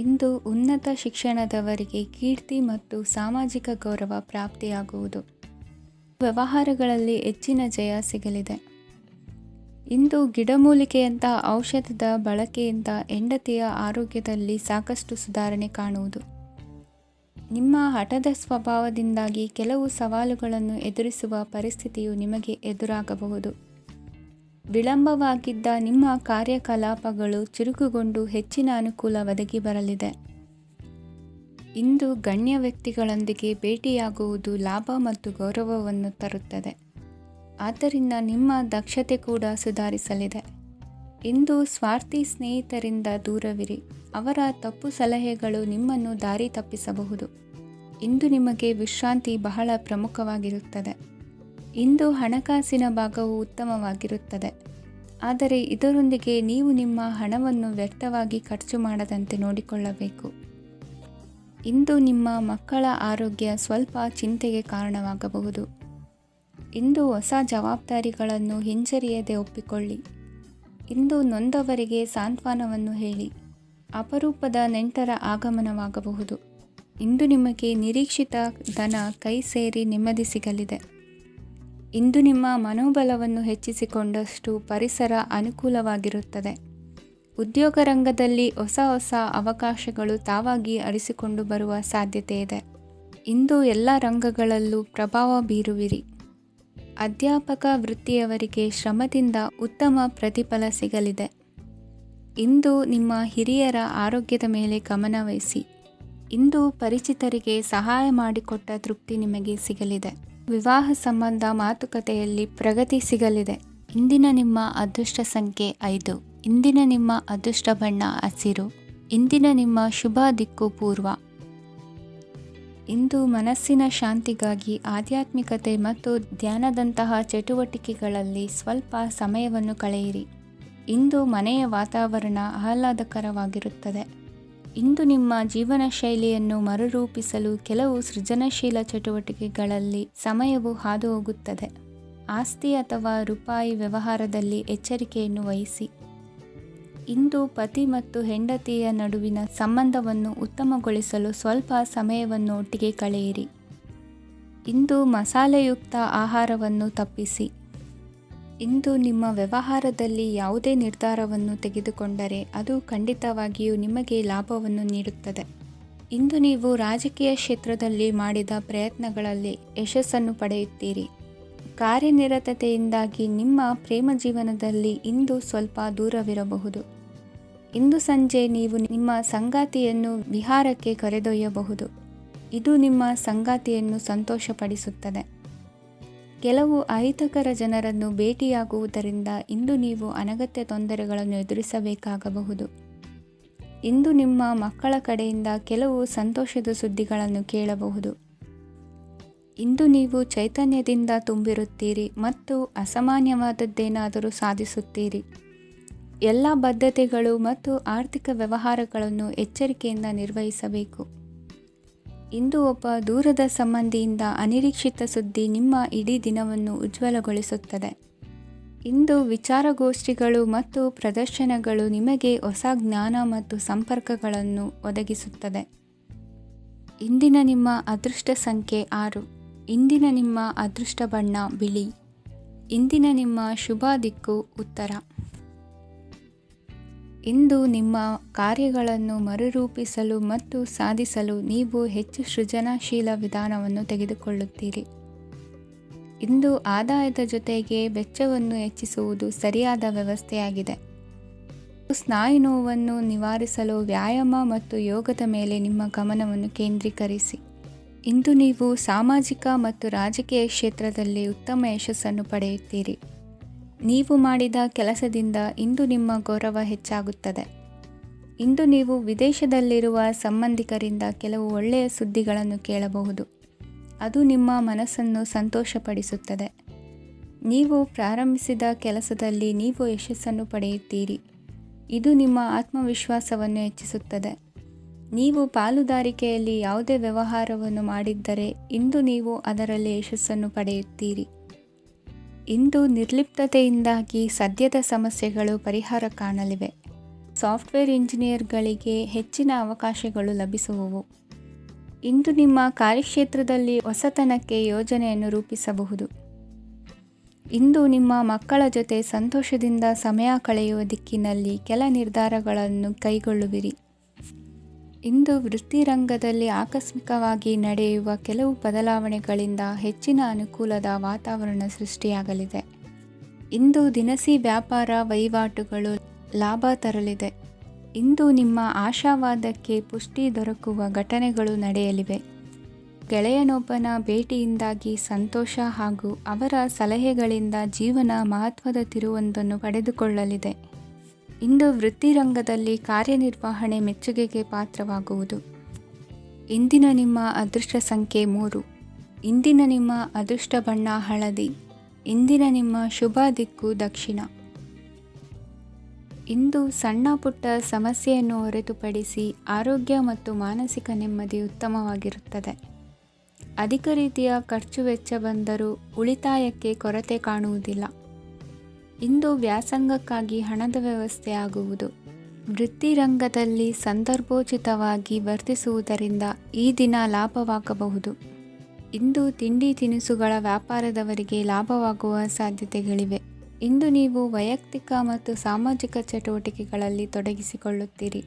ಇಂದು ಉನ್ನತ ಶಿಕ್ಷಣದವರಿಗೆ ಕೀರ್ತಿ ಮತ್ತು ಸಾಮಾಜಿಕ ಗೌರವ ಪ್ರಾಪ್ತಿಯಾಗುವುದು. ವ್ಯವಹಾರಗಳಲ್ಲಿ ಹೆಚ್ಚಿನ ಜಯ ಸಿಗಲಿದೆ. ಇಂದು ಗಿಡಮೂಲಿಕೆಯಂಥ ಔಷಧದ ಬಳಕೆಯಿಂದ ಹೆಂಡತಿಯ ಆರೋಗ್ಯದಲ್ಲಿ ಸಾಕಷ್ಟು ಸುಧಾರಣೆ ಕಾಣುವುದು. ನಿಮ್ಮ ಹಠದ ಸ್ವಭಾವದಿಂದಾಗಿ ಕೆಲವು ಸವಾಲುಗಳನ್ನು ಎದುರಿಸುವ ಪರಿಸ್ಥಿತಿಯು ನಿಮಗೆ ಎದುರಾಗಬಹುದು. ವಿಳಂಬವಾಗಿದ್ದ ನಿಮ್ಮ ಕಾರ್ಯಕಲಾಪಗಳು ಚುರುಕುಗೊಂಡು ಹೆಚ್ಚಿನ ಅನುಕೂಲ ಒದಗಿ ಬರಲಿದೆ. ಇಂದು ಗಣ್ಯ ವ್ಯಕ್ತಿಗಳೊಂದಿಗೆ ಭೇಟಿಯಾಗುವುದು ಲಾಭ ಮತ್ತು ಗೌರವವನ್ನು ತರುತ್ತದೆ. ಆದ್ದರಿಂದ ನಿಮ್ಮ ದಕ್ಷತೆ ಕೂಡ ಸುಧಾರಿಸಲಿದೆ. ಇಂದು ಸ್ವಾರ್ಥಿ ಸ್ನೇಹಿತರಿಂದ ದೂರವಿರಿ. ಅವರ ತಪ್ಪು ಸಲಹೆಗಳು ನಿಮ್ಮನ್ನು ದಾರಿ ತಪ್ಪಿಸಬಹುದು. ಇಂದು ನಿಮಗೆ ವಿಶ್ರಾಂತಿ ಬಹಳ ಪ್ರಮುಖವಾಗಿರುತ್ತದೆ. ಇಂದು ಹಣಕಾಸಿನ ಭಾಗವು ಉತ್ತಮವಾಗಿರುತ್ತದೆ. ಆದರೆ ಇದರೊಂದಿಗೆ ನೀವು ನಿಮ್ಮ ಹಣವನ್ನು ವ್ಯರ್ಥವಾಗಿ ಖರ್ಚು ಮಾಡದಂತೆ ನೋಡಿಕೊಳ್ಳಬೇಕು. ಇಂದು ನಿಮ್ಮ ಮಕ್ಕಳ ಆರೋಗ್ಯ ಸ್ವಲ್ಪ ಚಿಂತೆಗೆ ಕಾರಣವಾಗಬಹುದು. ಇಂದು ಹೊಸ ಜವಾಬ್ದಾರಿಗಳನ್ನು ಹಿಂಜರಿಯದೆ ಒಪ್ಪಿಕೊಳ್ಳಿ. ಇಂದು ನೊಂದವರಿಗೆ ಸಾಂತ್ವನವನ್ನು ಹೇಳಿ. ಅಪರೂಪದ ನೆಂಟರ ಆಗಮನವಾಗಬಹುದು. ಇಂದು ನಿಮಗೆ ನಿರೀಕ್ಷಿತ ಧನ ಕೈ ಸೇರಿ ನೆಮ್ಮದಿ ಸಿಗಲಿದೆ. ಇಂದು ನಿಮ್ಮ ಮನೋಬಲವನ್ನು ಹೆಚ್ಚಿಸಿಕೊಂಡಷ್ಟು ಪರಿಸರ ಅನುಕೂಲವಾಗಿರುತ್ತದೆ. ಉದ್ಯೋಗ ರಂಗದಲ್ಲಿ ಹೊಸ ಅವಕಾಶಗಳು ತಾವಾಗಿ ಅರಿಸಿಕೊಂಡು ಬರುವ ಸಾಧ್ಯತೆ ಇದೆ. ಇಂದು ಎಲ್ಲ ರಂಗಗಳಲ್ಲೂ ಪ್ರಭಾವ ಬೀರುವಿರಿ. ಅಧ್ಯಾಪಕ ವೃತ್ತಿಯವರಿಗೆ ಶ್ರಮದಿಂದ ಉತ್ತಮ ಪ್ರತಿಫಲ ಸಿಗಲಿದೆ. ಇಂದು ನಿಮ್ಮ ಹಿರಿಯರ ಆರೋಗ್ಯದ ಮೇಲೆ ಗಮನವಹಿಸಿ. ಇಂದು ಪರಿಚಿತರಿಗೆ ಸಹಾಯ ಮಾಡಿಕೊಟ್ಟ ತೃಪ್ತಿ ನಿಮಗೆ ಸಿಗಲಿದೆ. ವಿವಾಹ ಸಂಬಂಧ ಮಾತುಕತೆಯಲ್ಲಿ ಪ್ರಗತಿ ಸಿಗಲಿದೆ. ಇಂದಿನ ನಿಮ್ಮ ಅದೃಷ್ಟ ಸಂಖ್ಯೆ 5. ಇಂದಿನ ನಿಮ್ಮ ಅದೃಷ್ಟ ಬಣ್ಣ ಹಸಿರು. ಇಂದಿನ ನಿಮ್ಮ ಶುಭ ದಿಕ್ಕು ಪೂರ್ವ. ಇಂದು ಮನಸ್ಸಿನ ಶಾಂತಿಗಾಗಿ ಆಧ್ಯಾತ್ಮಿಕತೆ ಮತ್ತು ಧ್ಯಾನದಂತಹ ಚಟುವಟಿಕೆಗಳಲ್ಲಿ ಸ್ವಲ್ಪ ಸಮಯವನ್ನು ಕಳೆಯಿರಿ. ಇಂದು ಮನೆಯ ವಾತಾವರಣ ಆಹ್ಲಾದಕರವಾಗಿರುತ್ತದೆ. ಇಂದು ನಿಮ್ಮ ಜೀವನ ಶೈಲಿಯನ್ನು ಮರುರೂಪಿಸಲು ಕೆಲವು ಸೃಜನಶೀಲ ಚಟುವಟಿಕೆಗಳಲ್ಲಿ ಸಮಯವು ಹಾದು ಹೋಗುತ್ತದೆ. ಆಸ್ತಿ ಅಥವಾ ರೂಪಾಯಿ ವ್ಯವಹಾರದಲ್ಲಿ ಎಚ್ಚರಿಕೆಯನ್ನು ವಹಿಸಿ. ಇಂದು ಪತಿ ಮತ್ತು ಹೆಂಡತಿಯ ನಡುವಿನ ಸಂಬಂಧವನ್ನು ಉತ್ತಮಗೊಳಿಸಲು ಸ್ವಲ್ಪ ಸಮಯವನ್ನು ಒಟ್ಟಿಗೆ ಕಳೆಯಿರಿ. ಇಂದು ಮಸಾಲೆಯುಕ್ತ ಆಹಾರವನ್ನು ತಪ್ಪಿಸಿ. ಇಂದು ನಿಮ್ಮ ವ್ಯವಹಾರದಲ್ಲಿ ಯಾವುದೇ ನಿರ್ಧಾರವನ್ನು ತೆಗೆದುಕೊಂಡರೆ ಅದು ಖಂಡಿತವಾಗಿಯೂ ನಿಮಗೆ ಲಾಭವನ್ನು ನೀಡುತ್ತದೆ. ಇಂದು ನೀವು ರಾಜಕೀಯ ಕ್ಷೇತ್ರದಲ್ಲಿ ಮಾಡಿದ ಪ್ರಯತ್ನಗಳಲ್ಲಿ ಯಶಸ್ಸನ್ನು ಪಡೆಯುತ್ತೀರಿ. ಕಾರ್ಯನಿರತತೆಯಿಂದಾಗಿ ನಿಮ್ಮ ಪ್ರೇಮ ಜೀವನದಲ್ಲಿ ಇಂದು ಸ್ವಲ್ಪ ದೂರವಿರಬಹುದು. ಇಂದು ಸಂಜೆ ನೀವು ನಿಮ್ಮ ಸಂಗಾತಿಯನ್ನು ವಿಹಾರಕ್ಕೆ ಕರೆದೊಯ್ಯಬಹುದು. ಇದು ನಿಮ್ಮ ಸಂಗಾತಿಯನ್ನು ಸಂತೋಷಪಡಿಸುತ್ತದೆ. ಕೆಲವು ಅಹಿತಕರ ಜನರನ್ನು ಭೇಟಿಯಾಗುವುದರಿಂದ ಇಂದು ನೀವು ಅನಗತ್ಯ ತೊಂದರೆಗಳನ್ನು ಎದುರಿಸಬೇಕಾಗಬಹುದು. ಇಂದು ನಿಮ್ಮ ಮಕ್ಕಳ ಕಡೆಯಿಂದ ಕೆಲವು ಸಂತೋಷದ ಸುದ್ದಿಗಳನ್ನು ಕೇಳಬಹುದು. ಇಂದು ನೀವು ಚೈತನ್ಯದಿಂದ ತುಂಬಿರುತ್ತೀರಿ ಮತ್ತು ಅಸಾಮಾನ್ಯವಾದದ್ದೇನಾದರೂ ಸಾಧಿಸುತ್ತೀರಿ. ಎಲ್ಲ ಬದ್ಧತೆಗಳು ಮತ್ತು ಆರ್ಥಿಕ ವ್ಯವಹಾರಗಳನ್ನು ಎಚ್ಚರಿಕೆಯಿಂದ ನಿರ್ವಹಿಸಬೇಕು. ಇಂದು ಒಬ್ಬ ದೂರದ ಸಂಬಂಧಿಯಿಂದ ಅನಿರೀಕ್ಷಿತ ಸುದ್ದಿ ನಿಮ್ಮ ಇಡೀ ದಿನವನ್ನು ಉಜ್ವಲಗೊಳಿಸುತ್ತದೆ. ಇಂದು ವಿಚಾರಗೋಷ್ಠಿಗಳು ಮತ್ತು ಪ್ರದರ್ಶನಗಳು ನಿಮಗೆ ಹೊಸ ಜ್ಞಾನ ಮತ್ತು ಸಂಪರ್ಕಗಳನ್ನು ಒದಗಿಸುತ್ತದೆ. ಇಂದಿನ ನಿಮ್ಮ ಅದೃಷ್ಟ ಸಂಖ್ಯೆ 6. ಇಂದಿನ ನಿಮ್ಮ ಅದೃಷ್ಟ ಬಣ್ಣ ಬಿಳಿ. ಇಂದಿನ ನಿಮ್ಮ ಶುಭ ದಿಕ್ಕು ಉತ್ತರ. ಇಂದು ನಿಮ್ಮ ಕಾರ್ಯಗಳನ್ನು ಮರುರೂಪಿಸಲು ಮತ್ತು ಸಾಧಿಸಲು ನೀವು ಹೆಚ್ಚು ಸೃಜನಶೀಲ ವಿಧಾನವನ್ನು ತೆಗೆದುಕೊಳ್ಳುತ್ತೀರಿ. ಇಂದು ಆದಾಯದ ಜೊತೆಗೆ ವೆಚ್ಚವನ್ನು ಹೆಚ್ಚಿಸುವುದು ಸರಿಯಾದ ವ್ಯವಸ್ಥೆಯಾಗಿದೆ. ಸ್ನಾಯು ನೋವನ್ನು ನಿವಾರಿಸಲು ವ್ಯಾಯಾಮ ಮತ್ತು ಯೋಗದ ಮೇಲೆ ನಿಮ್ಮ ಗಮನವನ್ನು ಕೇಂದ್ರೀಕರಿಸಿ. ಇಂದು ನೀವು ಸಾಮಾಜಿಕ ಮತ್ತು ರಾಜಕೀಯ ಕ್ಷೇತ್ರದಲ್ಲಿ ಉತ್ತಮ ಯಶಸ್ಸನ್ನು ಪಡೆಯುತ್ತೀರಿ. ನೀವು ಮಾಡಿದ ಕೆಲಸದಿಂದ ಇಂದು ನಿಮ್ಮ ಗೌರವ ಹೆಚ್ಚಾಗುತ್ತದೆ. ಇಂದು ನೀವು ವಿದೇಶದಲ್ಲಿರುವ ಸಂಬಂಧಿಕರಿಂದ ಕೆಲವು ಒಳ್ಳೆಯ ಸುದ್ದಿಗಳನ್ನು ಕೇಳಬಹುದು. ಅದು ನಿಮ್ಮ ಮನಸ್ಸನ್ನು ಸಂತೋಷಪಡಿಸುತ್ತದೆ. ನೀವು ಪ್ರಾರಂಭಿಸಿದ ಕೆಲಸದಲ್ಲಿ ನೀವು ಯಶಸ್ಸನ್ನು ಪಡೆಯುತ್ತೀರಿ. ಇದು ನಿಮ್ಮ ಆತ್ಮವಿಶ್ವಾಸವನ್ನು ಹೆಚ್ಚಿಸುತ್ತದೆ. ನೀವು ಪಾಲುದಾರಿಕೆಯಲ್ಲಿ ಯಾವುದೇ ವ್ಯವಹಾರವನ್ನು ಮಾಡಿದ್ದರೆ ಇಂದು ನೀವು ಅದರಲ್ಲಿ ಯಶಸ್ಸನ್ನು ಪಡೆಯುತ್ತೀರಿ. ಇಂದು ನಿರ್ಲಿಪ್ತತೆಯಿಂದಾಗಿ ಸದ್ಯದ ಸಮಸ್ಯೆಗಳು ಪರಿಹಾರ ಕಾಣಲಿವೆ. ಸಾಫ್ಟ್ವೇರ್ ಇಂಜಿನಿಯರ್ಗಳಿಗೆ ಹೆಚ್ಚಿನ ಅವಕಾಶಗಳು ಲಭಿಸುವವು. ಇಂದು ನಿಮ್ಮ ಕಾರ್ಯಕ್ಷೇತ್ರದಲ್ಲಿ ಹೊಸತನಕ್ಕೆ ಯೋಜನೆಯನ್ನು ರೂಪಿಸಬಹುದು. ಇಂದು ನಿಮ್ಮ ಮಕ್ಕಳ ಜೊತೆ ಸಂತೋಷದಿಂದ ಸಮಯ ಕಳೆಯುವ ದಿಕ್ಕಿನಲ್ಲಿ ಕೆಲ ನಿರ್ಧಾರಗಳನ್ನು ಕೈಗೊಳ್ಳುವಿರಿ. ಇಂದು ವೃತ್ತಿರಂಗದಲ್ಲಿ ಆಕಸ್ಮಿಕವಾಗಿ ನಡೆಯುವ ಕೆಲವು ಬದಲಾವಣೆಗಳಿಂದ ಹೆಚ್ಚಿನ ಅನುಕೂಲದ ವಾತಾವರಣ ಸೃಷ್ಟಿಯಾಗಲಿದೆ. ಇಂದು ದಿನಸಿ ವ್ಯಾಪಾರ ವಹಿವಾಟುಗಳು ಲಾಭ ತರಲಿದೆ. ಇಂದು ನಿಮ್ಮ ಆಶಾವಾದಕ್ಕೆ ಪುಷ್ಟಿ ದೊರಕುವ ಘಟನೆಗಳು ನಡೆಯಲಿವೆ. ಗೆಳೆಯನೊಬ್ಬನ ಭೇಟಿಯಿಂದಾಗಿ ಸಂತೋಷ ಹಾಗೂ ಅವರ ಸಲಹೆಗಳಿಂದ ಜೀವನ ಮಹತ್ವದ ತಿರುವೊಂದನ್ನು ಪಡೆದುಕೊಳ್ಳಲಿದೆ. ಇಂದು ವೃತ್ತಿರಂಗದಲ್ಲಿ ಕಾರ್ಯನಿರ್ವಹಣೆ ಮೆಚ್ಚುಗೆಗೆ ಪಾತ್ರವಾಗುವುದು. ಇಂದಿನ ನಿಮ್ಮ ಅದೃಷ್ಟ ಸಂಖ್ಯೆ 3. ಇಂದಿನ ನಿಮ್ಮ ಅದೃಷ್ಟ ಬಣ್ಣ ಹಳದಿ. ಇಂದಿನ ನಿಮ್ಮ ಶುಭ ದಿಕ್ಕು ದಕ್ಷಿಣ. ಇಂದು ಸಣ್ಣ ಪುಟ್ಟ ಸಮಸ್ಯೆಯನ್ನು ಹೊರತುಪಡಿಸಿ ಆರೋಗ್ಯ ಮತ್ತು ಮಾನಸಿಕ ನೆಮ್ಮದಿ ಉತ್ತಮವಾಗಿರುತ್ತದೆ. ಅಧಿಕ ರೀತಿಯ ಖರ್ಚು ವೆಚ್ಚ ಬಂದರೂ ಉಳಿತಾಯಕ್ಕೆ ಕೊರತೆ ಕಾಣುವುದಿಲ್ಲ. ಇಂದು ವ್ಯಾಸಂಗಕ್ಕಾಗಿ ಹಣದ ವ್ಯವಸ್ಥೆ ಆಗುವುದು. ವೃತ್ತಿರಂಗದಲ್ಲಿ ಸಂದರ್ಭೋಚಿತವಾಗಿ ವರ್ತಿಸುವುದರಿಂದ ಈ ದಿನ ಲಾಭವಾಗಬಹುದು. ಇಂದು ತಿಂಡಿ ತಿನಿಸುಗಳ ವ್ಯಾಪಾರದವರಿಗೆ ಲಾಭವಾಗುವ ಸಾಧ್ಯತೆಗಳಿವೆ. ಇಂದು ನೀವು ವೈಯಕ್ತಿಕ ಮತ್ತು ಸಾಮಾಜಿಕ ಚಟುವಟಿಕೆಗಳಲ್ಲಿ ತೊಡಗಿಸಿಕೊಳ್ಳುತ್ತೀರಿ.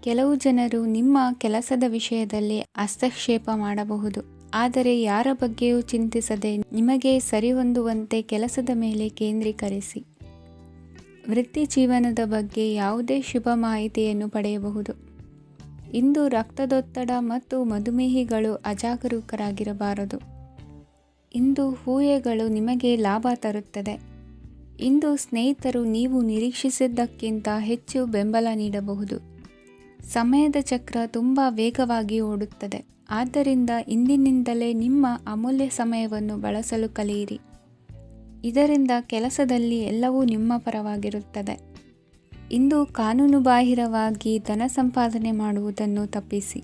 ಕೆಲವು ಜನರು ನಿಮ್ಮ ಕೆಲಸದ ವಿಷಯದಲ್ಲಿ ಹಸ್ತಕ್ಷೇಪ ಮಾಡಬಹುದು, ಆದರೆ ಯಾರ ಬಗ್ಗೆಯೂ ಚಿಂತಿಸದೆ ನಿಮಗೆ ಸರಿಹೊಂದುವಂತೆ ಕೆಲಸದ ಮೇಲೆ ಕೇಂದ್ರೀಕರಿಸಿ. ವೃತ್ತಿ ಜೀವನದ ಬಗ್ಗೆ ಯಾವುದೇ ಶುಭ ಮಾಹಿತಿಯನ್ನು ಪಡೆಯಬಹುದು. ಇಂದು ರಕ್ತದೊತ್ತಡ ಮತ್ತು ಮಧುಮೇಹಿಗಳು ಅಜಾಗರೂಕರಾಗಿರಬಾರದು. ಇಂದು ಊಹೆಗಳು ನಿಮಗೆ ಲಾಭ ತರುತ್ತದೆ. ಇಂದು ಸ್ನೇಹಿತರು ನೀವು ನಿರೀಕ್ಷಿಸಿದ್ದಕ್ಕಿಂತ ಹೆಚ್ಚು ಬೆಂಬಲ ನೀಡಬಹುದು. ಸಮಯದ ಚಕ್ರ ತುಂಬ ವೇಗವಾಗಿ ಓಡುತ್ತದೆ. ಆದ್ದರಿಂದ ಇಂದಿನಿಂದಲೇ ನಿಮ್ಮ ಅಮೂಲ್ಯ ಸಮಯವನ್ನು ಬಳಸಲು ಕಲಿಯಿರಿ. ಇದರಿಂದ ಕೆಲಸದಲ್ಲಿ ಎಲ್ಲವೂ ನಿಮ್ಮ ಪರವಾಗಿರುತ್ತದೆ. ಇಂದು ಕಾನೂನುಬಾಹಿರವಾಗಿ ಧನ ಸಂಪಾದನೆ ಮಾಡುವುದನ್ನು ತಪ್ಪಿಸಿ.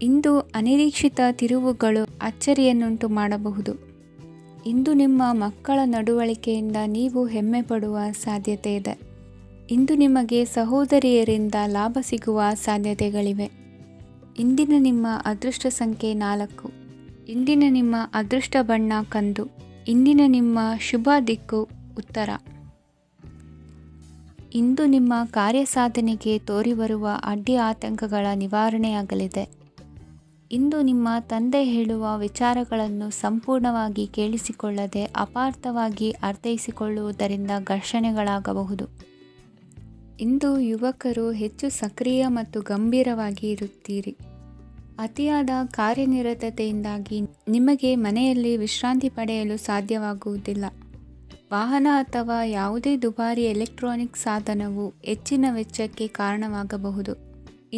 ಇಂದು ಅನಿರೀಕ್ಷಿತ ತಿರುವುಗಳು ಅಚ್ಚರಿಯನ್ನುಂಟು ಮಾಡಬಹುದು. ಇಂದು ನಿಮ್ಮ ಮಕ್ಕಳ ನಡವಳಿಕೆಯಿಂದ ನೀವು ಹೆಮ್ಮೆ ಪಡುವ ಸಾಧ್ಯತೆ ಇದೆ. ಇಂದು ನಿಮಗೆ ಸಹೋದರಿಯರಿಂದ ಲಾಭ ಸಿಗುವ ಸಾಧ್ಯತೆಗಳಿವೆ. ಇಂದಿನ ನಿಮ್ಮ ಅದೃಷ್ಟ ಸಂಖ್ಯೆ 4. ಇಂದಿನ ನಿಮ್ಮ ಅದೃಷ್ಟ ಬಣ್ಣ ಕಂದು. ಇಂದಿನ ನಿಮ್ಮ ಶುಭ ದಿಕ್ಕು ಉತ್ತರ. ಇಂದು ನಿಮ್ಮ ಕಾರ್ಯಸಾಧನೆಗೆ ತೋರಿಬರುವ ಅಡ್ಡಿ ಆತಂಕಗಳ ನಿವಾರಣೆಯಾಗಲಿದೆ. ಇಂದು ನಿಮ್ಮ ತಂದೆ ಹೇಳುವ ವಿಚಾರಗಳನ್ನು ಸಂಪೂರ್ಣವಾಗಿ ಕೇಳಿಸಿಕೊಳ್ಳದೆ ಅಪಾರ್ಥವಾಗಿ ಅರ್ಥೈಸಿಕೊಳ್ಳುವುದರಿಂದ ಘರ್ಷಣೆಗಳಾಗಬಹುದು. ಇಂದು ಯುವಕರು ಹೆಚ್ಚು ಸಕ್ರಿಯ ಮತ್ತು ಗಂಭೀರವಾಗಿ ಇರುತ್ತೀರಿ. ಅತಿಯಾದ ಕಾರ್ಯನಿರತತೆಯಿಂದಾಗಿ ನಿಮಗೆ ಮನೆಯಲ್ಲಿ ವಿಶ್ರಾಂತಿ ಪಡೆಯಲು ಸಾಧ್ಯವಾಗುವುದಿಲ್ಲ. ವಾಹನ ಅಥವಾ ಯಾವುದೇ ದುಬಾರಿ ಎಲೆಕ್ಟ್ರಾನಿಕ್ ಸಾಧನವು ಹೆಚ್ಚಿನ ವೆಚ್ಚಕ್ಕೆ ಕಾರಣವಾಗಬಹುದು.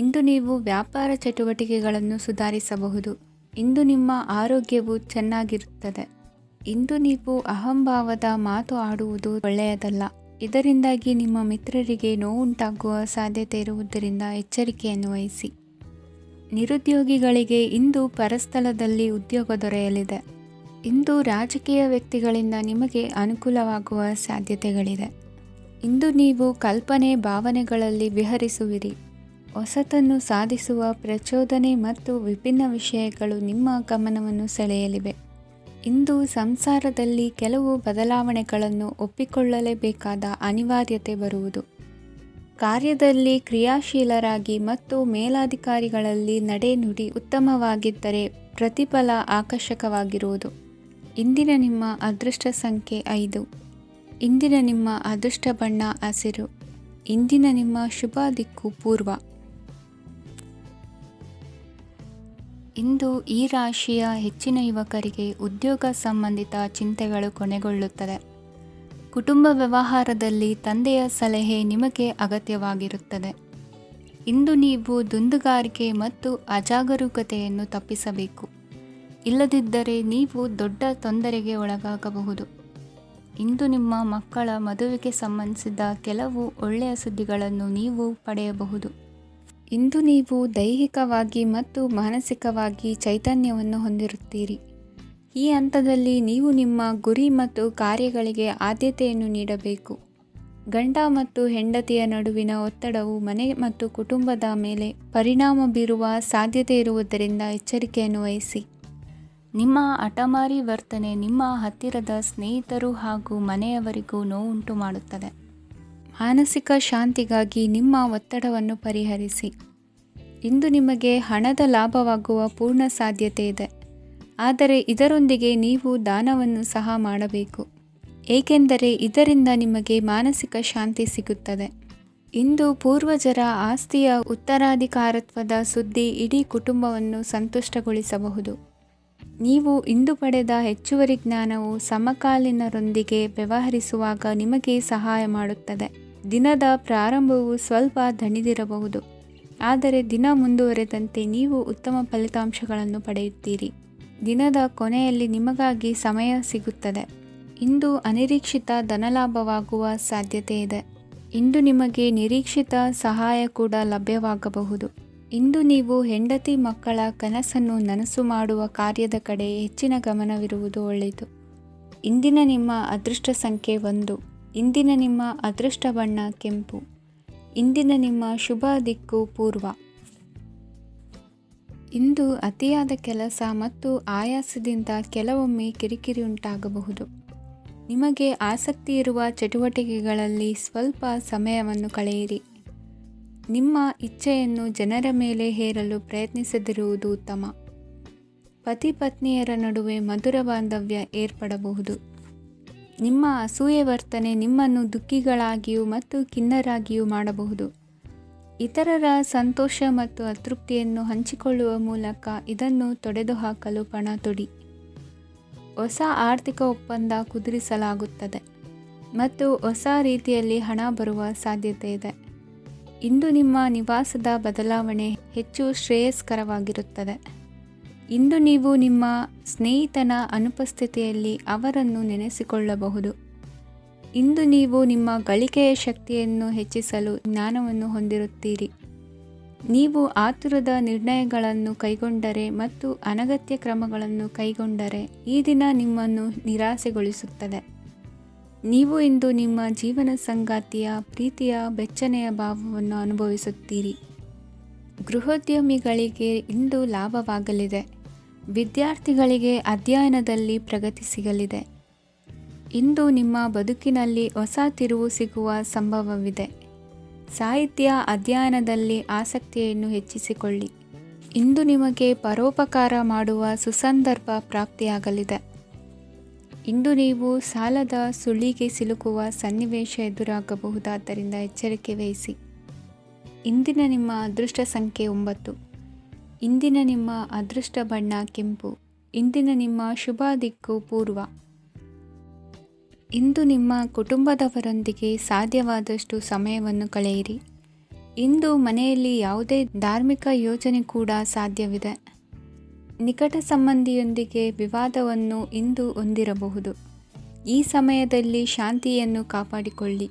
ಇಂದು ನೀವು ವ್ಯಾಪಾರ ಚಟುವಟಿಕೆಗಳನ್ನು ಸುಧಾರಿಸಬಹುದು. ಇಂದು ನಿಮ್ಮ ಆರೋಗ್ಯವು ಚೆನ್ನಾಗಿರುತ್ತದೆ. ಇಂದು ನೀವು ಅಹಂಭಾವದ ಮಾತು ಆಡುವುದು ಒಳ್ಳೆಯದಲ್ಲ. ಇದರಿಂದಾಗಿ ನಿಮ್ಮ ಮಿತ್ರರಿಗೆ ನೋವುಂಟಾಗುವ ಸಾಧ್ಯತೆ ಇರುವುದರಿಂದ ಎಚ್ಚರಿಕೆಯನ್ನು ವಹಿಸಿ. ನಿರುದ್ಯೋಗಿಗಳಿಗೆ ಇಂದು ಪರಸ್ಥಳದಲ್ಲಿ ಉದ್ಯೋಗ ದೊರೆಯಲಿದೆ. ಇಂದು ರಾಜಕೀಯ ವ್ಯಕ್ತಿಗಳಿಂದ ನಿಮಗೆ ಅನುಕೂಲವಾಗುವ ಸಾಧ್ಯತೆಗಳಿದೆ. ಇಂದು ನೀವು ಕಲ್ಪನೆ ಭಾವನೆಗಳಲ್ಲಿ ವಿಹರಿಸುವಿರಿ. ಹೊಸತನ್ನು ಸಾಧಿಸುವ ಪ್ರಚೋದನೆ ಮತ್ತು ವಿಭಿನ್ನ ವಿಷಯಗಳು ನಿಮ್ಮ ಗಮನವನ್ನು ಸೆಳೆಯಲಿವೆ. ಇಂದು ಸಂಸಾರದಲ್ಲಿ ಕೆಲವು ಬದಲಾವಣೆಗಳನ್ನು ಒಪ್ಪಿಕೊಳ್ಳಲೇಬೇಕಾದ ಅನಿವಾರ್ಯತೆ ಬರುವುದು. ಕಾರ್ಯದಲ್ಲಿ ಕ್ರಿಯಾಶೀಲರಾಗಿ ಮತ್ತು ಮೇಲಾಧಿಕಾರಿಗಳಲ್ಲಿ ನಡೆನುಡಿ ಉತ್ತಮವಾಗಿದ್ದರೆ ಪ್ರತಿಫಲ ಆಕರ್ಷಕವಾಗಿರುವುದು. ಇಂದಿನ ನಿಮ್ಮ ಅದೃಷ್ಟ ಸಂಖ್ಯೆ 5. ಇಂದಿನ ನಿಮ್ಮ ಅದೃಷ್ಟ ಬಣ್ಣ ಹಸಿರು. ಇಂದಿನ ನಿಮ್ಮ ಶುಭ ದಿಕ್ಕು ಪೂರ್ವ. ಇಂದು ಈ ರಾಶಿಯ ಹೆಚ್ಚಿನ ಯುವಕರಿಗೆ ಉದ್ಯೋಗ ಸಂಬಂಧಿತ ಚಿಂತೆಗಳು ಕೊನೆಗೊಳ್ಳುತ್ತದೆ. ಕುಟುಂಬ ವ್ಯವಹಾರದಲ್ಲಿ ತಂದೆಯ ಸಲಹೆ ನಿಮಗೆ ಅಗತ್ಯವಾಗಿರುತ್ತದೆ. ಇಂದು ನೀವು ದುಂದುಗಾರಿಕೆ ಮತ್ತು ಅಜಾಗರೂಕತೆಯನ್ನು ತಪ್ಪಿಸಬೇಕು. ಇಲ್ಲದಿದ್ದರೆ ನೀವು ದೊಡ್ಡ ತೊಂದರೆಗೆ ಒಳಗಾಗಬಹುದು. ಇಂದು ನಿಮ್ಮ ಮಕ್ಕಳ ಮದುವೆಗೆ ಸಂಬಂಧಿಸಿದ ಕೆಲವು ಒಳ್ಳೆಯ ಸುದ್ದಿಗಳನ್ನು ನೀವು ಪಡೆಯಬಹುದು. ಇಂದು ನೀವು ದೈಹಿಕವಾಗಿ ಮತ್ತು ಮಾನಸಿಕವಾಗಿ ಚೈತನ್ಯವನ್ನು ಹೊಂದಿರುತ್ತೀರಿ. ಈ ಹಂತದಲ್ಲಿ ನೀವು ನಿಮ್ಮ ಗುರಿ ಮತ್ತು ಕಾರ್ಯಗಳಿಗೆ ಆದ್ಯತೆಯನ್ನು ನೀಡಬೇಕು. ಗಂಡ ಮತ್ತು ಹೆಂಡತಿಯ ನಡುವಿನ ಒತ್ತಡವು ಮನೆ ಮತ್ತು ಕುಟುಂಬದ ಮೇಲೆ ಪರಿಣಾಮ ಬೀರುವ ಸಾಧ್ಯತೆ ಇರುವುದರಿಂದ ಎಚ್ಚರಿಕೆಯನ್ನು ವಹಿಸಿ. ನಿಮ್ಮ ಹಠಮಾರಿ ವರ್ತನೆ ನಿಮ್ಮ ಹತ್ತಿರದ ಸ್ನೇಹಿತರು ಹಾಗೂ ಮನೆಯವರಿಗೂ ನೋವುಂಟು ಮಾಡುತ್ತದೆ. ಮಾನಸಿಕ ಶಾಂತಿಗಾಗಿ ನಿಮ್ಮ ಒತ್ತಡವನ್ನು ಪರಿಹರಿಸಿ. ಇಂದು ನಿಮಗೆ ಹಣದ ಲಾಭವಾಗುವ ಪೂರ್ಣ ಸಾಧ್ಯತೆ ಇದೆ, ಆದರೆ ಇದರೊಂದಿಗೆ ನೀವು ದಾನವನ್ನು ಸಹ ಮಾಡಬೇಕು, ಏಕೆಂದರೆ ಇದರಿಂದ ನಿಮಗೆ ಮಾನಸಿಕ ಶಾಂತಿ ಸಿಗುತ್ತದೆ. ಇಂದು ಪೂರ್ವಜರ ಆಸ್ತಿಯ ಉತ್ತರಾಧಿಕಾರತ್ವದ ಸುದ್ದಿ ಇಡೀ ಕುಟುಂಬವನ್ನು ಸಂತುಷ್ಟಗೊಳಿಸಬಹುದು. ನೀವು ಇಂದು ಪಡೆದ ಹೆಚ್ಚುವರಿ ಜ್ಞಾನವು ಸಮಕಾಲೀನರೊಂದಿಗೆ ವ್ಯವಹರಿಸುವಾಗ ನಿಮಗೆ ಸಹಾಯ ಮಾಡುತ್ತದೆ. ದಿನದ ಪ್ರಾರಂಭವು ಸ್ವಲ್ಪ ದಣಿದಿರಬಹುದು, ಆದರೆ ದಿನ ಮುಂದುವರೆದಂತೆ ನೀವು ಉತ್ತಮ ಫಲಿತಾಂಶಗಳನ್ನು ಪಡೆಯುತ್ತೀರಿ. ದಿನದ ಕೊನೆಯಲ್ಲಿ ನಿಮಗಾಗಿ ಸಮಯ ಸಿಗುತ್ತದೆ. ಇಂದು ಅನಿರೀಕ್ಷಿತ ಧನಲಾಭವಾಗುವ ಸಾಧ್ಯತೆ ಇದೆ. ಇಂದು ನಿಮಗೆ ನಿರೀಕ್ಷಿತ ಸಹಾಯ ಕೂಡ ಲಭ್ಯವಾಗಬಹುದು. ಇಂದು ನೀವು ಹೆಂಡತಿ ಮಕ್ಕಳ ಕನಸನ್ನು ನನಸು ಮಾಡುವ ಕಾರ್ಯದ ಕಡೆ ಹೆಚ್ಚಿನ ಗಮನವಿರುವುದು ಒಳ್ಳೆಯದು. ಇಂದಿನ ನಿಮ್ಮ ಅದೃಷ್ಟ ಸಂಖ್ಯೆ 1. ಇಂದಿನ ನಿಮ್ಮ ಅದೃಷ್ಟ ಬಣ್ಣ ಕೆಂಪು. ಇಂದಿನ ನಿಮ್ಮ ಶುಭ ದಿಕ್ಕು ಪೂರ್ವ. ಇಂದು ಅತಿಯಾದ ಕೆಲಸ ಮತ್ತು ಆಯಾಸದಿಂದ ಕೆಲವೊಮ್ಮೆ ಕಿರಿಕಿರಿ ಉಂಟಾಗಬಹುದು. ನಿಮಗೆ ಆಸಕ್ತಿ ಇರುವ ಚಟುವಟಿಕೆಗಳಲ್ಲಿ ಸ್ವಲ್ಪ ಸಮಯವನ್ನು ಕಳೆಯಿರಿ. ನಿಮ್ಮ ಇಚ್ಛೆಯನ್ನು ಜನರ ಮೇಲೆ ಹೇರಲು ಪ್ರಯತ್ನಿಸದಿರುವುದು ಉತ್ತಮ. ಪತಿ ಪತ್ನಿಯರ ನಡುವೆ ಮಧುರ ಬಾಂಧವ್ಯ ಏರ್ಪಡಬಹುದು. ನಿಮ್ಮ ಅಸೂಯೆ ವರ್ತನೆ ನಿಮ್ಮನ್ನು ದುಃಖಿಗಳಾಗಿಯೂ ಮತ್ತು ಖಿನ್ನರಾಗಿಯೂ ಮಾಡಬಹುದು. ಇತರರ ಸಂತೋಷ ಮತ್ತು ಅತೃಪ್ತಿಯನ್ನು ಹಂಚಿಕೊಳ್ಳುವ ಮೂಲಕ ಇದನ್ನು ತೊಡೆದುಹಾಕಲು ಪಣ ತೊಡಿ. ಹೊಸ ಆರ್ಥಿಕ ಒಪ್ಪಂದ ಕುದುರಿಸಲಾಗುತ್ತದೆ ಮತ್ತು ಹೊಸ ರೀತಿಯಲ್ಲಿ ಹಣ ಬರುವ ಸಾಧ್ಯತೆ ಇದೆ. ಇಂದು ನಿಮ್ಮ ನಿವಾಸದ ಬದಲಾವಣೆ ಹೆಚ್ಚು ಶ್ರೇಯಸ್ಕರವಾಗಿರುತ್ತದೆ. ಇಂದು ನೀವು ನಿಮ್ಮ ಸ್ನೇಹಿತನ ಅನುಪಸ್ಥಿತಿಯಲ್ಲಿ ಅವರನ್ನು ನೆನೆಸಿಕೊಳ್ಳಬಹುದು. ಇಂದು ನೀವು ನಿಮ್ಮ ಗಳಿಕೆಯ ಶಕ್ತಿಯನ್ನು ಹೆಚ್ಚಿಸಲು ಜ್ಞಾನವನ್ನು ಹೊಂದಿರುತ್ತೀರಿ. ನೀವು ಆತುರದ ನಿರ್ಣಯಗಳನ್ನು ಕೈಗೊಂಡರೆ ಮತ್ತು ಅನಗತ್ಯ ಕ್ರಮಗಳನ್ನು ಕೈಗೊಂಡರೆ ಈ ದಿನ ನಿಮ್ಮನ್ನು ನಿರಾಸೆಗೊಳಿಸುತ್ತದೆ. ನೀವು ಇಂದು ನಿಮ್ಮ ಜೀವನ ಸಂಗಾತಿಯ ಪ್ರೀತಿಯ ಬೆಚ್ಚನೆಯ ಭಾವವನ್ನು ಅನುಭವಿಸುತ್ತೀರಿ. ಗೃಹೋದ್ಯಮಿಗಳಿಗೆ ಇಂದು ಲಾಭವಾಗಲಿದೆ. ವಿದ್ಯಾರ್ಥಿಗಳಿಗೆ ಅಧ್ಯಯನದಲ್ಲಿ ಪ್ರಗತಿ ಸಿಗಲಿದೆ. ಇಂದು ನಿಮ್ಮ ಬದುಕಿನಲ್ಲಿ ಹೊಸ ತಿರುವು ಸಿಗುವ ಸಂಭವವಿದೆ. ಸಾಹಿತ್ಯ ಅಧ್ಯಯನದಲ್ಲಿ ಆಸಕ್ತಿಯನ್ನು ಹೆಚ್ಚಿಸಿಕೊಳ್ಳಿ. ಇಂದು ನಿಮಗೆ ಪರೋಪಕಾರ ಮಾಡುವ ಸುಸಂದರ್ಭ ಪ್ರಾಪ್ತಿಯಾಗಲಿದೆ. ಇಂದು ನೀವು ಸಾಲದ ಸುಳಿಗೆ ಸಿಲುಕುವ ಸನ್ನಿವೇಶ ಎದುರಾಗಬಹುದಾದ್ದರಿಂದ ಎಚ್ಚರಿಕೆ ವಹಿಸಿ. ಇಂದಿನ ನಿಮ್ಮ ಅದೃಷ್ಟ ಸಂಖ್ಯೆ 9. ಇಂದಿನ ನಿಮ್ಮ ಅದೃಷ್ಟ ಬಣ್ಣ ಕೆಂಪು. ಇಂದಿನ ನಿಮ್ಮ ಶುಭ ದಿಕ್ಕು ಪೂರ್ವ. ಇಂದು ನಿಮ್ಮ ಕುಟುಂಬದವರೊಂದಿಗೆ ಸಾಧ್ಯವಾದಷ್ಟು ಸಮಯವನ್ನು ಕಳೆಯಿರಿ. ಇಂದು ಮನೆಯಲ್ಲಿ ಯಾವುದೇ ಧಾರ್ಮಿಕ ಯೋಜನೆ ಕೂಡ ಸಾಧ್ಯವಿದೆ. ನಿಕಟ ಸಂಬಂಧಿಯೊಂದಿಗೆ ವಿವಾದವನ್ನು ಇಂದು ಹೊಂದಿರಬಹುದು. ಈ ಸಮಯದಲ್ಲಿ ಶಾಂತಿಯನ್ನು ಕಾಪಾಡಿಕೊಳ್ಳಿ.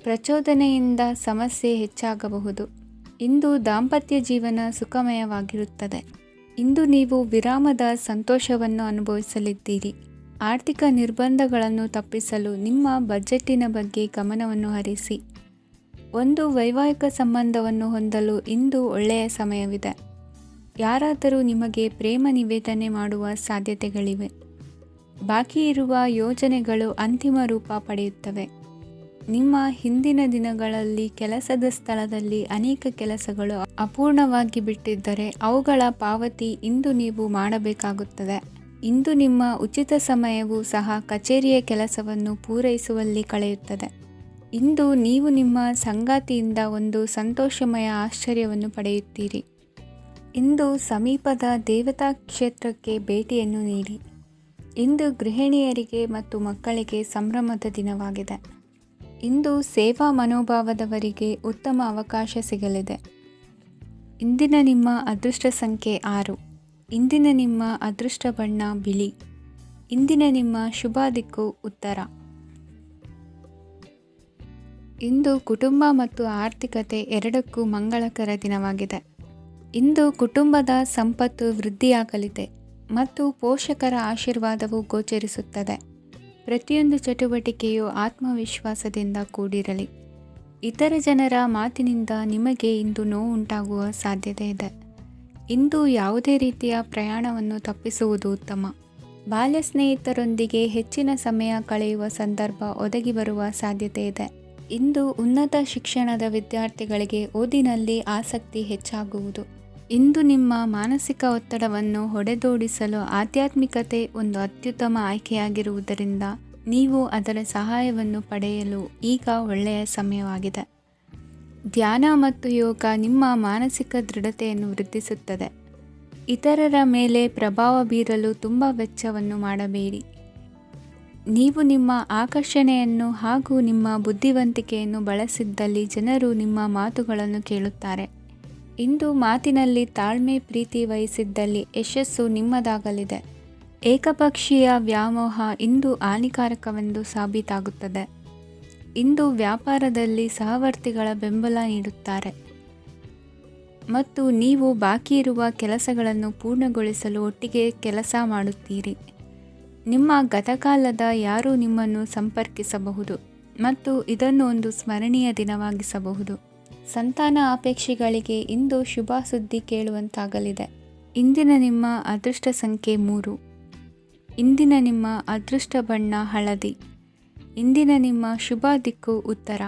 ಪ್ರಚೋದನೆಯಿಂದ ಸಮಸ್ಯೆ ಹೆಚ್ಚಾಗಬಹುದು. ಇಂದು ದಾಂಪತ್ಯ ಜೀವನ ಸುಖಮಯವಾಗಿರುತ್ತದೆ. ಇಂದು ನೀವು ವಿರಾಮದ ಸಂತೋಷವನ್ನು ಅನುಭವಿಸಲಿದ್ದೀರಿ. ಆರ್ಥಿಕ ನಿರ್ಬಂಧಗಳನ್ನು ತಪ್ಪಿಸಲು ನಿಮ್ಮ ಬಜೆಟ್ಟಿನ ಬಗ್ಗೆ ಗಮನವನ್ನು ಹರಿಸಿ. ಒಂದು ವೈವಾಹಿಕ ಸಂಬಂಧವನ್ನು ಹೊಂದಲು ಇಂದು ಒಳ್ಳೆಯ ಸಮಯವಿದೆ. ಯಾರಾದರೂ ನಿಮಗೆ ಪ್ರೇಮ ನಿವೇದನೆ ಮಾಡುವ ಸಾಧ್ಯತೆಗಳಿವೆ. ಬಾಕಿ ಇರುವ ಯೋಜನೆಗಳು ಅಂತಿಮ ರೂಪ ಪಡೆಯುತ್ತವೆ. ನಿಮ್ಮ ಹಿಂದಿನ ದಿನಗಳಲ್ಲಿ ಕೆಲಸದ ಸ್ಥಳದಲ್ಲಿ ಅನೇಕ ಕೆಲಸಗಳು ಅಪೂರ್ಣವಾಗಿ ಬಿಟ್ಟಿದ್ದರೆ ಅವುಗಳ ಪಾವತಿ ಇಂದು ನೀವು ಮಾಡಬೇಕಾಗುತ್ತದೆ. ಇಂದು ನಿಮ್ಮ ಉಚಿತ ಸಮಯವು ಸಹ ಕಚೇರಿಯ ಕೆಲಸವನ್ನು ಪೂರೈಸುವಲ್ಲಿ ಕಳೆಯುತ್ತದೆ. ಇಂದು ನೀವು ನಿಮ್ಮ ಸಂಗಾತಿಯಿಂದ ಒಂದು ಸಂತೋಷಮಯ ಆಶ್ಚರ್ಯವನ್ನು ಪಡೆಯುತ್ತೀರಿ. ಇಂದು ಸಮೀಪದ ದೇವತಾ ಕ್ಷೇತ್ರಕ್ಕೆ ಭೇಟಿಯನ್ನು ನೀಡಿ. ಇಂದು ಗೃಹಿಣಿಯರಿಗೆ ಮತ್ತು ಮಕ್ಕಳಿಗೆ ಸಂಭ್ರಮದ ದಿನವಾಗಿದೆ. ಇಂದು ಸೇವಾ ಮನೋಭಾವದವರಿಗೆ ಉತ್ತಮ ಅವಕಾಶ ಸಿಗಲಿದೆ. ಇಂದಿನ ನಿಮ್ಮ ಅದೃಷ್ಟ ಸಂಖ್ಯೆ 6. ಇಂದಿನ ನಿಮ್ಮ ಅದೃಷ್ಟ ಬಣ್ಣ ಬಿಳಿ. ಇಂದಿನ ನಿಮ್ಮ ಶುಭ ದಿಕ್ಕು ಉತ್ತರ. ಇಂದು ಕುಟುಂಬ ಮತ್ತು ಆರ್ಥಿಕತೆ ಎರಡಕ್ಕೂ ಮಂಗಳಕರ ದಿನವಾಗಿದೆ. ಇಂದು ಕುಟುಂಬದ ಸಂಪತ್ತು ವೃದ್ಧಿಯಾಗಲಿದೆ ಮತ್ತು ಪೋಷಕರ ಆಶೀರ್ವಾದವು ಗೋಚರಿಸುತ್ತದೆ. ಪ್ರತಿಯೊಂದು ಚಟುವಟಿಕೆಯು ಆತ್ಮವಿಶ್ವಾಸದಿಂದ ಕೂಡಿರಲಿ. ಇತರ ಜನರ ಮಾತಿನಿಂದ ನಿಮಗೆ ಇಂದು ನೋವು ಉಂಟಾಗುವ ಸಾಧ್ಯತೆ ಇದೆ. ಇಂದು ಯಾವುದೇ ರೀತಿಯ ಪ್ರಯಾಣವನ್ನು ತಪ್ಪಿಸುವುದು ಉತ್ತಮ. ಬಾಲ್ಯ ಸ್ನೇಹಿತರೊಂದಿಗೆ ಹೆಚ್ಚಿನ ಸಮಯ ಕಳೆಯುವ ಸಂದರ್ಭ ಒದಗಿ ಬರುವ ಸಾಧ್ಯತೆ ಇದೆ. ಇಂದು ಉನ್ನತ ಶಿಕ್ಷಣದ ವಿದ್ಯಾರ್ಥಿಗಳಿಗೆ ಓದಿನಲ್ಲಿ ಆಸಕ್ತಿ ಹೆಚ್ಚಾಗುವುದು. ಇಂದು ನಿಮ್ಮ ಮಾನಸಿಕ ಒತ್ತಡವನ್ನು ಹೊಡೆದೋಡಿಸಲು ಆಧ್ಯಾತ್ಮಿಕತೆ ಒಂದು ಅತ್ಯುತ್ತಮ ಆಯ್ಕೆಯಾಗಿರುವುದರಿಂದ ನೀವು ಅದರ ಸಹಾಯವನ್ನು ಪಡೆಯಲು ಈಗ ಒಳ್ಳೆಯ ಸಮಯವಾಗಿದೆ. ಧ್ಯಾನ ಮತ್ತು ಯೋಗ ನಿಮ್ಮ ಮಾನಸಿಕ ದೃಢತೆಯನ್ನು ವೃದ್ಧಿಸುತ್ತದೆ. ಇತರರ ಮೇಲೆ ಪ್ರಭಾವ ಬೀರಲು ತುಂಬ ವೆಚ್ಚವನ್ನು ಮಾಡಬೇಡಿ. ನೀವು ನಿಮ್ಮ ಆಕರ್ಷಣೆಯನ್ನು ಹಾಗೂ ನಿಮ್ಮ ಬುದ್ಧಿವಂತಿಕೆಯನ್ನು ಬಳಸಿದ್ದಲ್ಲಿ ಜನರು ನಿಮ್ಮ ಮಾತುಗಳನ್ನು ಕೇಳುತ್ತಾರೆ. ಇಂದು ಮಾತಿನಲ್ಲಿ ತಾಳ್ಮೆ ಪ್ರೀತಿ ವಹಿಸಿದ್ದಲ್ಲಿ ಯಶಸ್ಸು ನಿಮ್ಮದಾಗಲಿದೆ. ಏಕಪಕ್ಷೀಯ ವ್ಯಾಮೋಹ ಇಂದು ಹಾನಿಕಾರಕವೆಂದು ಸಾಬೀತಾಗುತ್ತದೆ. ಇಂದು ವ್ಯಾಪಾರದಲ್ಲಿ ಸಹವರ್ತಿಗಳ ಬೆಂಬಲ ನೀಡುತ್ತಾರೆ ಮತ್ತು ನೀವು ಬಾಕಿ ಇರುವ ಕೆಲಸಗಳನ್ನು ಪೂರ್ಣಗೊಳಿಸಲು ಒಟ್ಟಿಗೆ ಕೆಲಸ ಮಾಡುತ್ತೀರಿ. ನಿಮ್ಮ ಗತಕಾಲದ ಯಾರೂ ನಿಮ್ಮನ್ನು ಸಂಪರ್ಕಿಸಬಹುದು ಮತ್ತು ಇದನ್ನು ಒಂದು ಸ್ಮರಣೀಯ ದಿನವಾಗಿಸಬಹುದು. ಸಂತಾನ ಅಪೇಕ್ಷೆಗಳಿಗೆ ಇಂದು ಶುಭ ಸುದ್ದಿ ಕೇಳುವಂತಾಗಲಿದೆ. ಇಂದಿನ ನಿಮ್ಮ ಅದೃಷ್ಟ ಸಂಖ್ಯೆ 3. ಇಂದಿನ ನಿಮ್ಮ ಅದೃಷ್ಟ ಬಣ್ಣ ಹಳದಿ. ಇಂದಿನ ನಿಮ್ಮ ಶುಭ ದಿಕ್ಕು ಉತ್ತರ.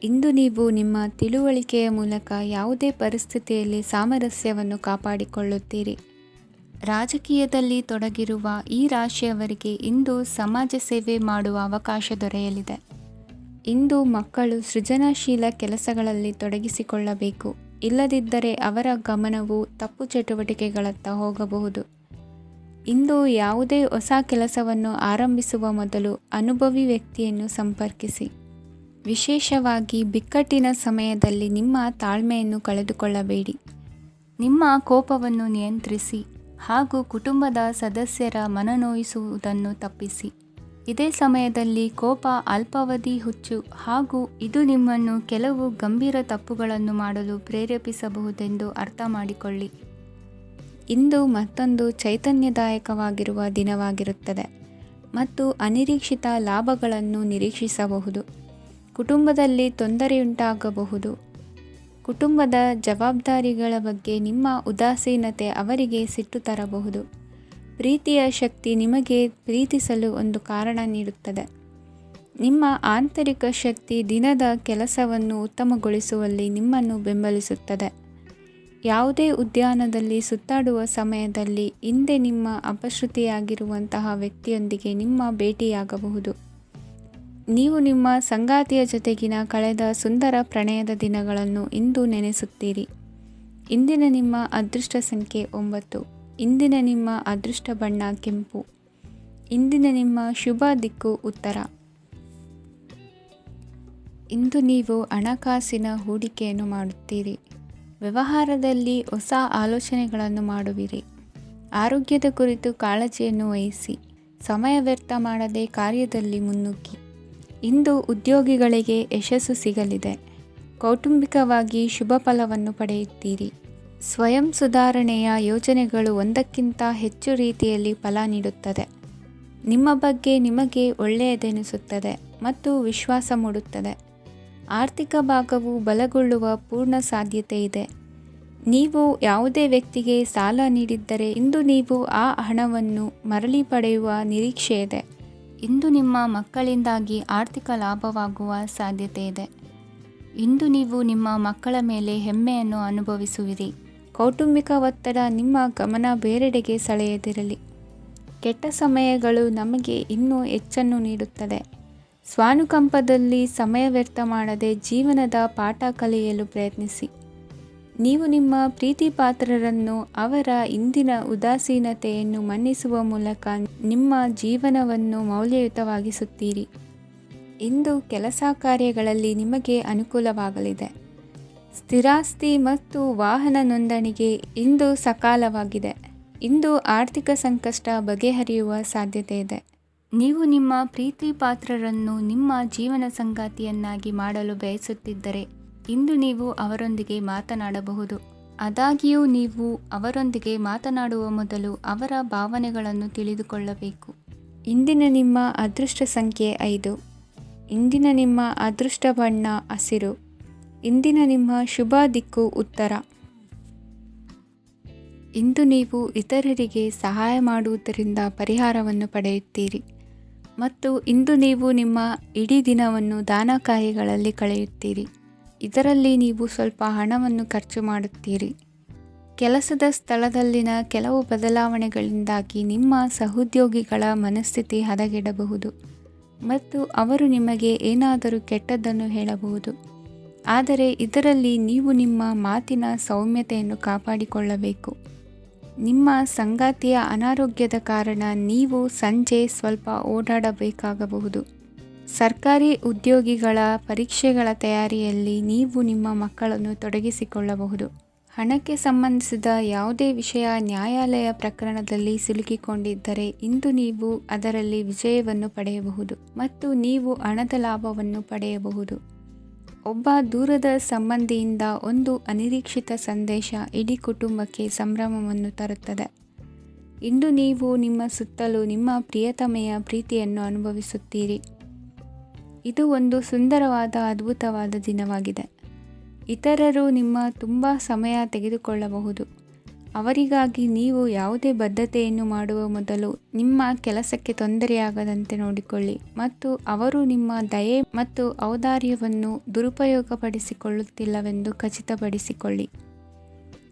ಇಂದು ನೀವು ನಿಮ್ಮ ತಿಳುವಳಿಕೆಯ ಮೂಲಕ ಯಾವುದೇ ಪರಿಸ್ಥಿತಿಯಲ್ಲಿ ಸಾಮರಸ್ಯವನ್ನು ಕಾಪಾಡಿಕೊಳ್ಳುತ್ತೀರಿ. ರಾಜಕೀಯದಲ್ಲಿ ತೊಡಗಿರುವ ಈ ರಾಶಿಯವರಿಗೆ ಇಂದು ಸಮಾಜ ಸೇವೆ ಮಾಡುವ ಅವಕಾಶ ದೊರೆಯಲಿದೆ. ಇಂದು ಮಕ್ಕಳು ಸೃಜನಶೀಲ ಕೆಲಸಗಳಲ್ಲಿ ತೊಡಗಿಸಿಕೊಳ್ಳಬೇಕು. ಇಲ್ಲದಿದ್ದರೆ ಅವರ ಗಮನವು ತಪ್ಪು ಚಟುವಟಿಕೆಗಳತ್ತ ಹೋಗಬಹುದು. ಇಂದು ಯಾವುದೇ ಹೊಸ ಕೆಲಸವನ್ನು ಆರಂಭಿಸುವ ಮೊದಲು ಅನುಭವಿ ವ್ಯಕ್ತಿಯನ್ನು ಸಂಪರ್ಕಿಸಿ. ವಿಶೇಷವಾಗಿ ಬಿಕ್ಕಟ್ಟಿನ ಸಮಯದಲ್ಲಿ ನಿಮ್ಮ ತಾಳ್ಮೆಯನ್ನು ಕಳೆದುಕೊಳ್ಳಬೇಡಿ. ನಿಮ್ಮ ಕೋಪವನ್ನು ನಿಯಂತ್ರಿಸಿ ಹಾಗೂ ಕುಟುಂಬದ ಸದಸ್ಯರ ಮನನೋಯಿಸುವುದನ್ನು ತಪ್ಪಿಸಿ. ಇದೇ ಸಮಯದಲ್ಲಿ ಕೋಪ ಅಲ್ಪಾವಧಿ ಹುಚ್ಚು ಹಾಗೂ ಇದು ನಿಮ್ಮನ್ನು ಕೆಲವು ಗಂಭೀರ ತಪ್ಪುಗಳನ್ನು ಮಾಡಲು ಪ್ರೇರೇಪಿಸಬಹುದೆಂದು ಅರ್ಥ ಮಾಡಿಕೊಳ್ಳಿ. ಇಂದು ಮತ್ತೊಂದು ಚೈತನ್ಯದಾಯಕವಾಗಿರುವ ದಿನವಾಗಿರುತ್ತದೆ ಮತ್ತು ಅನಿರೀಕ್ಷಿತ ಲಾಭಗಳನ್ನು ನಿರೀಕ್ಷಿಸಬಹುದು. ಕುಟುಂಬದಲ್ಲಿ ತೊಂದರೆಯುಂಟಾಗಬಹುದು. ಕುಟುಂಬದ ಜವಾಬ್ದಾರಿಗಳ ಬಗ್ಗೆ ನಿಮ್ಮ ಉದಾಸೀನತೆ ಅವರಿಗೆ ಸಿಟ್ಟು ತರಬಹುದು. ಪ್ರೀತಿಯ ಶಕ್ತಿ ನಿಮಗೆ ಪ್ರೀತಿಸಲು ಒಂದು ಕಾರಣ ನೀಡುತ್ತದೆ. ನಿಮ್ಮ ಆಂತರಿಕ ಶಕ್ತಿ ದಿನದ ಕೆಲಸವನ್ನು ಉತ್ತಮಗೊಳಿಸುವಲ್ಲಿ ನಿಮ್ಮನ್ನು ಬೆಂಬಲಿಸುತ್ತದೆ. ಯಾವುದೇ ಉದ್ಯಾನದಲ್ಲಿ ಸುತ್ತಾಡುವ ಸಮಯದಲ್ಲಿ ಹಿಂದೆ ನಿಮ್ಮ ಅಪಶ್ರುತಿಯಾಗಿರುವಂತಹ ವ್ಯಕ್ತಿಯೊಂದಿಗೆ ನಿಮ್ಮ ಭೇಟಿಯಾಗಬಹುದು. ನೀವು ನಿಮ್ಮ ಸಂಗಾತಿಯ ಜೊತೆಗಿನ ಕಳೆದ ಸುಂದರ ಪ್ರಣಯದ ದಿನಗಳನ್ನು ಇಂದು ನೆನೆಸುತ್ತೀರಿ. ಇಂದಿನ ನಿಮ್ಮ ಅದೃಷ್ಟ ಸಂಖ್ಯೆ 9. ಇಂದಿನ ನಿಮ್ಮ ಅದೃಷ್ಟ ಬಣ್ಣ ಕೆಂಪು. ಇಂದಿನ ನಿಮ್ಮ ಶುಭ ದಿಕ್ಕು ಉತ್ತರ. ಇಂದು ನೀವು ಹಣಕಾಸಿನ ಹೂಡಿಕೆಯನ್ನು ಮಾಡುತ್ತೀರಿ. ವ್ಯವಹಾರದಲ್ಲಿ ಹೊಸ ಆಲೋಚನೆಗಳನ್ನು ಮಾಡುವಿರಿ. ಆರೋಗ್ಯದ ಕುರಿತು ಕಾಳಜಿಯನ್ನು ವಹಿಸಿ. ಸಮಯ ವ್ಯರ್ಥ ಮಾಡದೆ ಕಾರ್ಯದಲ್ಲಿ ಮುನ್ನುಗ್ಗಿ. ಇಂದು ಉದ್ಯೋಗಿಗಳಿಗೆ ಯಶಸ್ಸು ಸಿಗಲಿದೆ. ಕೌಟುಂಬಿಕವಾಗಿ ಶುಭ ಫಲವನ್ನು ಪಡೆಯುತ್ತೀರಿ. ಸ್ವಯಂ ಸುಧಾರಣೆಯ ಯೋಜನೆಗಳು ಒಂದಕ್ಕಿಂತ ಹೆಚ್ಚು ರೀತಿಯಲ್ಲಿ ಫಲ ನೀಡುತ್ತದೆ. ನಿಮ್ಮ ಬಗ್ಗೆ ನಿಮಗೆ ಒಳ್ಳೆಯದೆನಿಸುತ್ತದೆ ಮತ್ತು ವಿಶ್ವಾಸ ಮೂಡುತ್ತದೆ. ಆರ್ಥಿಕ ಭಾಗವು ಬಲಗೊಳ್ಳುವ ಪೂರ್ಣ ಸಾಧ್ಯತೆ ಇದೆ. ನೀವು ಯಾವುದೇ ವ್ಯಕ್ತಿಗೆ ಸಾಲ ನೀಡಿದ್ದರೆ ಇಂದು ನೀವು ಆ ಹಣವನ್ನು ಮರಳಿ ಪಡೆಯುವ ನಿರೀಕ್ಷೆ ಇದೆ. ಇಂದು ನಿಮ್ಮ ಮಕ್ಕಳಿಂದಾಗಿ ಆರ್ಥಿಕ ಲಾಭವಾಗುವ ಸಾಧ್ಯತೆ ಇದೆ. ಇಂದು ನೀವು ನಿಮ್ಮ ಮಕ್ಕಳ ಮೇಲೆ ಹೆಮ್ಮೆಯನ್ನು ಅನುಭವಿಸುವಿರಿ. ಕೌಟುಂಬಿಕ ಒತ್ತಡ ನಿಮ್ಮ ಗಮನ ಬೇರೆಡೆಗೆ ಸೆಳೆಯದಿರಲಿ. ಕೆಟ್ಟ ಸಮಯಗಳು ನಮಗೆ ಇನ್ನೂ ಹೆಚ್ಚನ್ನು ನೀಡುತ್ತದೆ. ಸ್ವಾನುಕಂಪದಲ್ಲಿ ಸಮಯ ವ್ಯರ್ಥ ಮಾಡದೆ ಜೀವನದ ಪಾಠ ಕಲಿಯಲು ಪ್ರಯತ್ನಿಸಿ. ನೀವು ನಿಮ್ಮ ಪ್ರೀತಿ ಪಾತ್ರರನ್ನು ಅವರ ಇಂದಿನ ಉದಾಸೀನತೆಯನ್ನು ಮನ್ನಿಸುವ ಮೂಲಕ ನಿಮ್ಮ ಜೀವನವನ್ನು ಮೌಲ್ಯಯುತವಾಗಿಸುತ್ತೀರಿ. ಇಂದು ಕೆಲಸ ಕಾರ್ಯಗಳಲ್ಲಿ ನಿಮಗೆ ಅನುಕೂಲವಾಗಲಿದೆ. ಸ್ಥಿರಾಸ್ತಿ ಮತ್ತು ವಾಹನ ನೋಂದಣಿಗೆ ಇಂದು ಸಕಾಲವಾಗಿದೆ. ಇಂದು ಆರ್ಥಿಕ ಸಂಕಷ್ಟ ಬಗೆಹರಿಯುವ ಸಾಧ್ಯತೆ ಇದೆ. ನೀವು ನಿಮ್ಮ ಪ್ರೀತಿ ಪಾತ್ರರನ್ನು ನಿಮ್ಮ ಜೀವನ ಸಂಗಾತಿಯನ್ನಾಗಿ ಮಾಡಲು ಬಯಸುತ್ತಿದ್ದರೆ ಇಂದು ನೀವು ಅವರೊಂದಿಗೆ ಮಾತನಾಡಬಹುದು. ಆದಾಗ್ಯೂ ನೀವು ಅವರೊಂದಿಗೆ ಮಾತನಾಡುವ ಮೊದಲು ಅವರ ಭಾವನೆಗಳನ್ನು ತಿಳಿದುಕೊಳ್ಳಬೇಕು. ಇಂದಿನ ನಿಮ್ಮ ಅದೃಷ್ಟ ಸಂಖ್ಯೆ 5. ಇಂದಿನ ನಿಮ್ಮ ಅದೃಷ್ಟ ಬಣ್ಣ ಹಸಿರು. ಇಂದಿನ ನಿಮ್ಮ ಶುಭ ದಿಕ್ಕು ಉತ್ತರ. ಇಂದು ನೀವು ಇತರರಿಗೆ ಸಹಾಯ ಮಾಡುವುದರಿಂದ ಪರಿಹಾರವನ್ನು ಪಡೆಯುತ್ತೀರಿ ಮತ್ತು ಇಂದು ನೀವು ನಿಮ್ಮ ಇಡೀ ದಿನವನ್ನು ದಾನ ಕಾರ್ಯಗಳಲ್ಲಿ ಕಳೆಯುತ್ತೀರಿ. ಇದರಲ್ಲಿ ನೀವು ಸ್ವಲ್ಪ ಹಣವನ್ನು ಖರ್ಚು ಮಾಡುತ್ತೀರಿ. ಕೆಲಸದ ಸ್ಥಳದಲ್ಲಿನ ಕೆಲವು ಬದಲಾವಣೆಗಳಿಂದಾಗಿ ನಿಮ್ಮ ಸಹೋದ್ಯೋಗಿಗಳ ಮನಸ್ಥಿತಿ ಹದಗೆಡಬಹುದು ಮತ್ತು ಅವರು ನಿಮಗೆ ಏನಾದರೂ ಕೆಟ್ಟದ್ದನ್ನು ಹೇಳಬಹುದು. ಆದರೆ ಇದರಲ್ಲಿ ನೀವು ನಿಮ್ಮ ಮಾತಿನ ಸೌಮ್ಯತೆಯನ್ನು ಕಾಪಾಡಿಕೊಳ್ಳಬೇಕು. ನಿಮ್ಮ ಸಂಗಾತಿಯ ಅನಾರೋಗ್ಯದ ಕಾರಣ ನೀವು ಸಂಜೆ ಸ್ವಲ್ಪ ಓಡಾಡಬೇಕಾಗಬಹುದು. ಸರ್ಕಾರಿ ಉದ್ಯೋಗಿಗಳ ಪರೀಕ್ಷೆಗಳ ತಯಾರಿಯಲ್ಲಿ ನೀವು ನಿಮ್ಮ ಮಕ್ಕಳನ್ನು ತೊಡಗಿಸಿಕೊಳ್ಳಬಹುದು. ಹಣಕ್ಕೆ ಸಂಬಂಧಿಸಿದ ಯಾವುದೇ ವಿಷಯ ನ್ಯಾಯಾಲಯ ಪ್ರಕರಣದಲ್ಲಿ ಸಿಲುಕಿಕೊಂಡಿದ್ದರೆ ಇಂದು ನೀವು ಅದರಲ್ಲಿ ವಿಜಯವನ್ನು ಪಡೆಯಬಹುದು ಮತ್ತು ನೀವು ಹಣದ ಲಾಭವನ್ನು ಪಡೆಯಬಹುದು. ಒಬ್ಬ ದೂರದ ಸಂಬಂಧಿಯಿಂದ ಒಂದು ಅನಿರೀಕ್ಷಿತ ಸಂದೇಶ ಇಡೀ ಕುಟುಂಬಕ್ಕೆ ಸಂಭ್ರಮವನ್ನು ತರುತ್ತದೆ. ಇಂದು ನೀವು ನಿಮ್ಮ ಸುತ್ತಲೂ ನಿಮ್ಮ ಪ್ರಿಯತಮೆಯ ಪ್ರೀತಿಯನ್ನು ಅನುಭವಿಸುತ್ತೀರಿ. ಇದು ಒಂದು ಸುಂದರವಾದ ಅದ್ಭುತವಾದ ದಿನವಾಗಿದೆ. ಇತರರು ನಿಮ್ಮ ತುಂಬ ಸಮಯ ತೆಗೆದುಕೊಳ್ಳಬಹುದು. ಅವರಿಗಾಗಿ ನೀವು ಯಾವುದೇ ಬದ್ಧತೆಯನ್ನು ಮಾಡುವ ಮೊದಲು ನಿಮ್ಮ ಕೆಲಸಕ್ಕೆ ತೊಂದರೆಯಾಗದಂತೆ ನೋಡಿಕೊಳ್ಳಿ ಮತ್ತು ಅವರು ನಿಮ್ಮ ದಯೆ ಮತ್ತು ಔದಾರ್ಯವನ್ನು ದುರುಪಯೋಗಪಡಿಸಿಕೊಳ್ಳುತ್ತಿಲ್ಲವೆಂದು ಖಚಿತಪಡಿಸಿಕೊಳ್ಳಿ.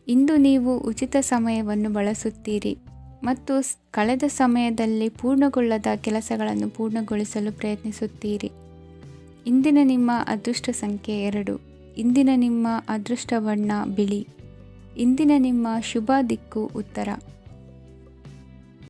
ಇಂದು ನೀವು ಉಚಿತ ಸಮಯವನ್ನು ಬಳಸುತ್ತೀರಿ ಮತ್ತು ಕಳೆದ ಸಮಯದಲ್ಲಿ ಪೂರ್ಣಗೊಳ್ಳದ ಕೆಲಸಗಳನ್ನು ಪೂರ್ಣಗೊಳಿಸಲು ಪ್ರಯತ್ನಿಸುತ್ತೀರಿ. ಇಂದಿನ ನಿಮ್ಮ ಅದೃಷ್ಟ ಸಂಖ್ಯೆ 2. ಇಂದಿನ ನಿಮ್ಮ ಅದೃಷ್ಟ ಬಣ್ಣ ಬಿಳಿ. ಇಂದಿನ ನಿಮ್ಮ ಶುಭ ದಿಕ್ಕು ಉತ್ತರ.